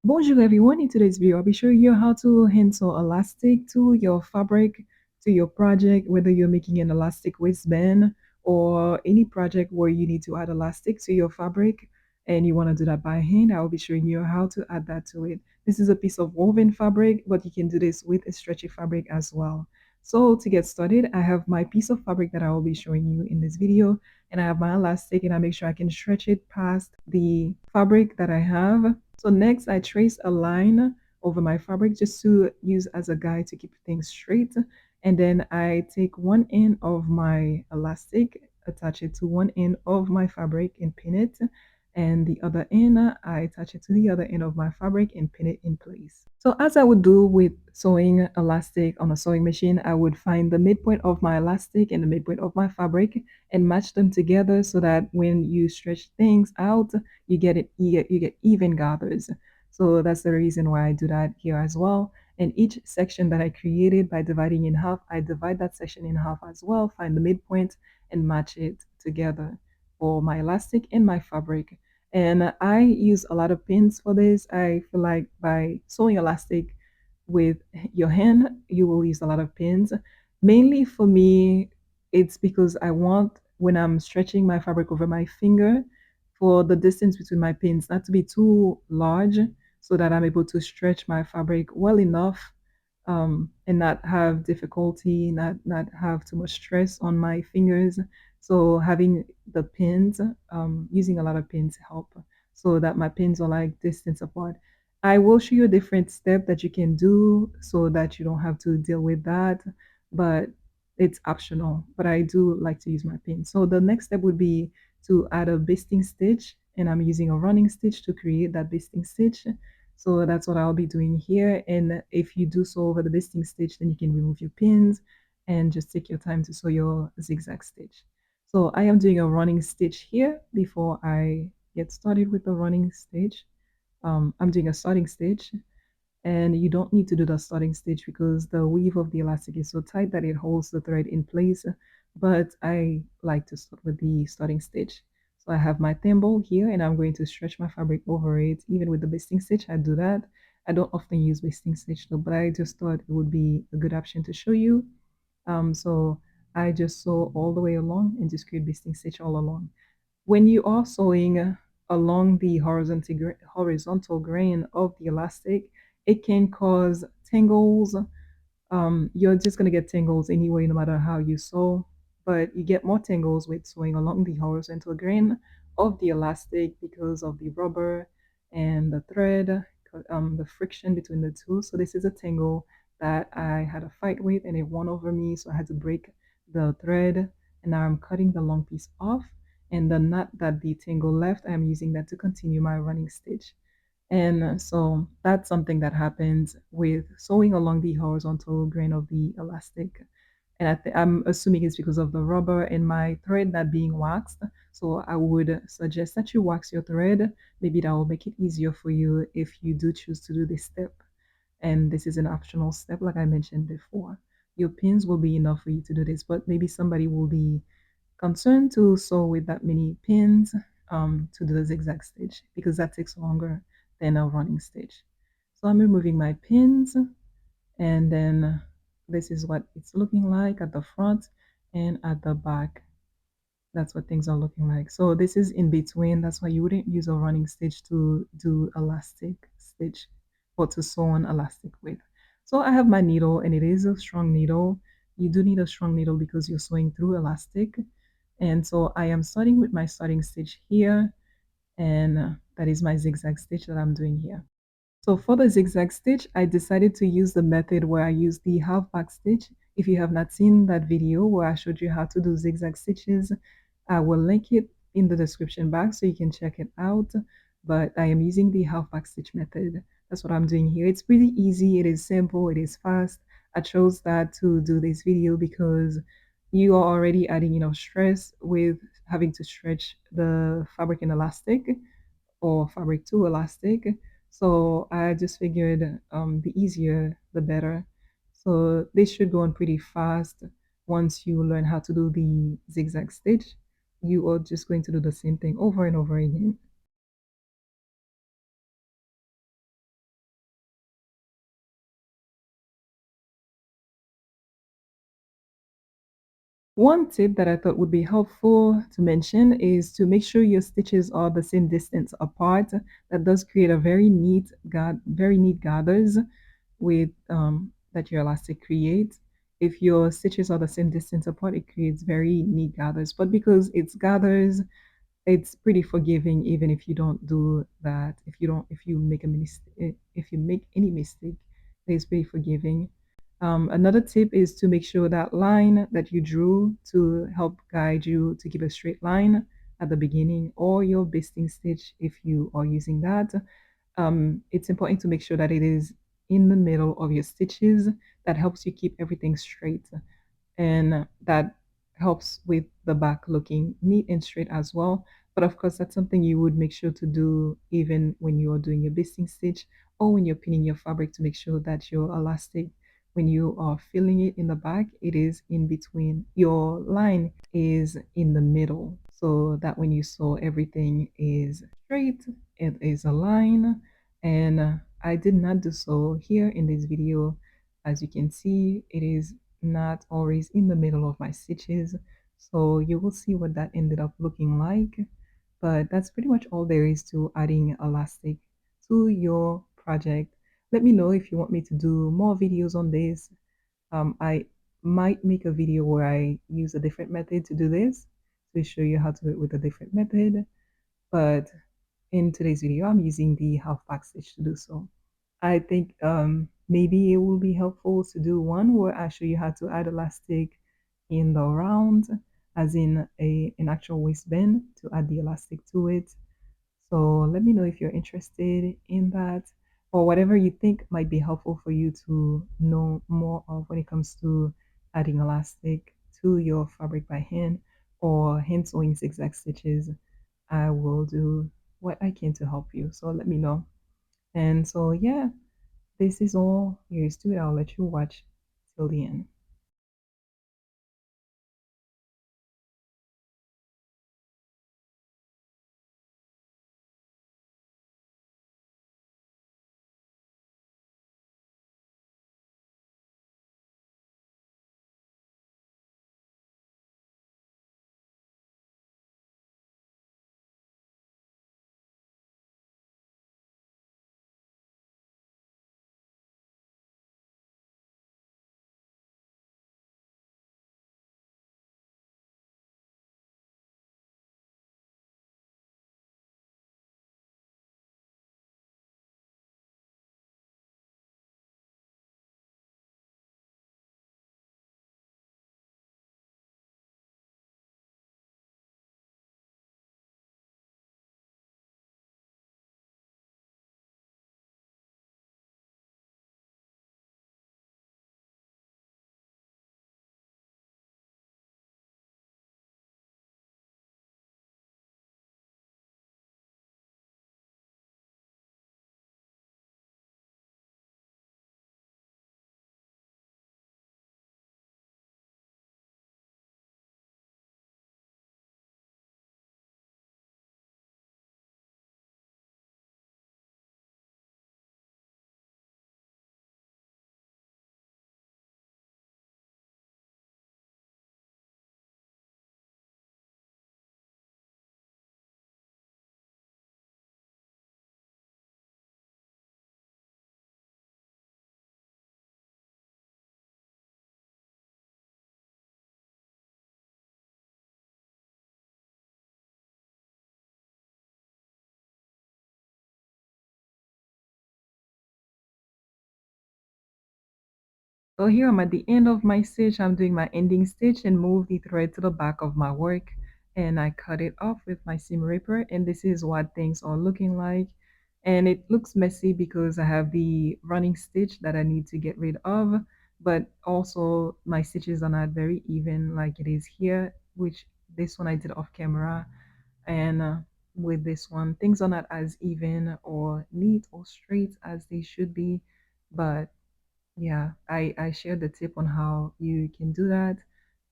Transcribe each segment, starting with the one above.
Bonjour everyone, in today's video I'll be showing you how to handle elastic to your fabric, to your project, whether you're making an elastic waistband or any project where you need to add elastic to your fabric and you want to do that by hand. I'll be showing you how to add that to it. This is a piece of woven fabric, but you can do this with a stretchy fabric as well. So to get started, I have my piece of fabric that I will be showing you in this video, and I have my elastic, and I make sure I can stretch it past the fabric that I have. So next, I trace a line over my fabric just to use as a guide to keep things straight. And then I take one end of my elastic, attach it to one end of my fabric and pin it. And the other end, I attach it to the other end of my fabric and pin it in place. So as I would do with sewing elastic on a sewing machine, I would find the midpoint of my elastic and the midpoint of my fabric and match them together so that when you stretch things out, you get even gathers. So that's the reason why I do that here as well. And each section that I created by dividing in half, I divide that section in half as well, find the midpoint and match it together for my elastic and my fabric. And I use a lot of pins for this. I feel like by sewing elastic with your hand, you will use a lot of pins. Mainly for me, it's because I want when I'm stretching my fabric over my finger for the distance between my pins not to be too large so that I'm able to stretch my fabric well enough and not have difficulty, not have too much stress on my fingers. So having the pins, using a lot of pins help so that my pins are like distance apart. I will show you a different step that you can do so that you don't have to deal with that, but it's optional. But I do like to use my pins. So the next step would be to add a basting stitch, and I'm using a running stitch to create that basting stitch. So that's what I'll be doing here. And if you do so over the basting stitch, then you can remove your pins and just take your time to sew your zigzag stitch. So I am doing a running stitch here before I get started with the running stitch. I'm doing a starting stitch, and you don't need to do the starting stitch because the weave of the elastic is so tight that it holds the thread in place. But I like to start with the starting stitch. So I have my thimble here and I'm going to stretch my fabric over it. Even with the basting stitch, I do that. I don't often use basting stitch though, but I just thought it would be a good option to show you. So I just sew all the way along and just create basting stitch all along. When you are sewing along the horizontal grain of the elastic, it can cause tangles. You're just going to get tangles anyway, no matter how you sew, but you get more tangles with sewing along the horizontal grain of the elastic because of the rubber and the thread, the friction between the two. So this is a tangle that I had a fight with and it won over me. So I had to break the thread, and now I'm cutting the long piece off, and the knot that the tangle left, I'm using that to continue my running stitch. And so that's something that happens with sewing along the horizontal grain of the elastic. And I'm assuming it's because of the rubber and my thread not being waxed. So I would suggest that you wax your thread. Maybe that will make it easier for you if you do choose to do this step. And this is an optional step, like I mentioned before. Your pins will be enough for you to do this, but maybe somebody will be concerned to sew with that many pins to do the zigzag stitch because that takes longer than a running stitch. So I'm removing my pins, and then this is what it's looking like at the front and at the back. That's what things are looking like. So this is in between. That's why you wouldn't use a running stitch to do elastic stitch or to sew on elastic with. So I have my needle, and it is a strong needle. You do need a strong needle because you're sewing through elastic. And so I am starting with my starting stitch here, and that is my zigzag stitch that I'm doing here. So for the zigzag stitch, I decided to use the method where I use the half back stitch. If you have not seen that video where I showed you how to do zigzag stitches, I will link it in the description box so you can check it out. But I am using the half back stitch method. That's what I'm doing here. It's pretty easy, it is simple, it is fast. I chose that to do this video because you are already adding stress with having to stretch the fabric and elastic or fabric to elastic. So I just figured the easier, the better. So this should go on pretty fast. Once you learn how to do the zigzag stitch, you are just going to do the same thing over and over again. One tip that I thought would be helpful to mention is to make sure your stitches are the same distance apart. That does create a very neat gathers with that your elastic creates. If your stitches are the same distance apart, it creates very neat gathers. But because it's gathers, it's pretty forgiving even if you don't do that. If you make a mistake, if you make any mistake, it's pretty forgiving. Another tip is to make sure that line that you drew to help guide you to keep a straight line at the beginning, or your basting stitch if you are using that. It's important to make sure that it is in the middle of your stitches. That helps you keep everything straight, and that helps with the back looking neat and straight as well. But of course, that's something you would make sure to do even when you are doing your basting stitch or when you're pinning your fabric, to make sure that your elastic, when you are filling it in the back, it is in between. Your line is in the middle, so that when you sew, everything is straight, it is a line. And I did not do so here in this video. As you can see, it is not always in the middle of my stitches, so you will see what that ended up looking like. But that's pretty much all there is to adding elastic to your project. Let me know if you want me to do more videos on this. I might make a video where I use a different method to do this, to show you how to do it with a different method. But in today's video, I'm using the half back stitch to do so. I think maybe it will be helpful to do one where I show you how to add elastic in the round, as in an actual waistband, to add the elastic to it. So let me know if you're interested in that, or whatever you think might be helpful for you to know more of when it comes to adding elastic to your fabric by hand, or hand sewing zigzag stitches. I will do what I can to help you. So let me know. And so, yeah, this is all there is to it. I'll let you watch till the end. So here I'm at the end of my stitch. I'm doing my ending stitch and move the thread to the back of my work, and I cut it off with my seam ripper, and this is what things are looking like. And it looks messy because I have the running stitch that I need to get rid of, but also my stitches are not very even like it is here, which this one I did off camera. And with this one, things are not as even or neat or straight as they should be. But yeah, I shared the tip on how you can do that.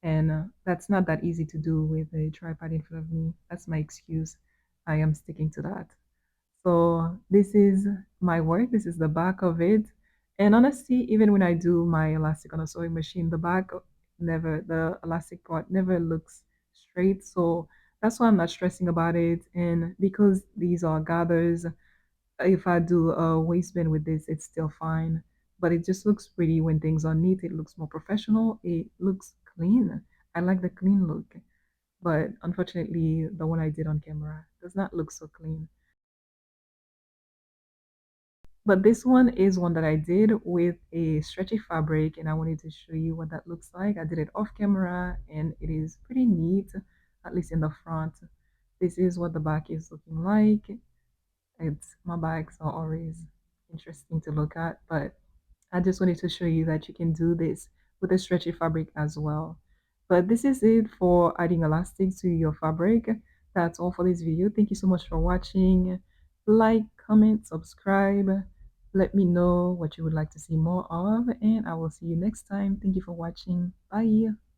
And that's not that easy to do with a tripod in front of me. That's my excuse. I am sticking to that. So this is my work. This is the back of it. And honestly, even when I do my elastic on a sewing machine, the back never, the elastic part never looks straight. So that's why I'm not stressing about it. And because these are gathers, if I do a waistband with this, it's still fine. But it just looks pretty when things are neat. It looks more professional. It looks clean. I like the clean look. But unfortunately, the one I did on camera does not look so clean. But this one is one that I did with a stretchy fabric, and I wanted to show you what that looks like. I did it off camera, and it is pretty neat, at least in the front. This is what the back is looking like. It's my bags are always interesting to look at, but I just wanted to show you that you can do this with a stretchy fabric as well. But this is it for adding elastic to your fabric. That's all for this video. Thank you so much for watching. Like, comment, subscribe. Let me know what you would like to see more of, and I will see you next time. Thank you for watching. Bye.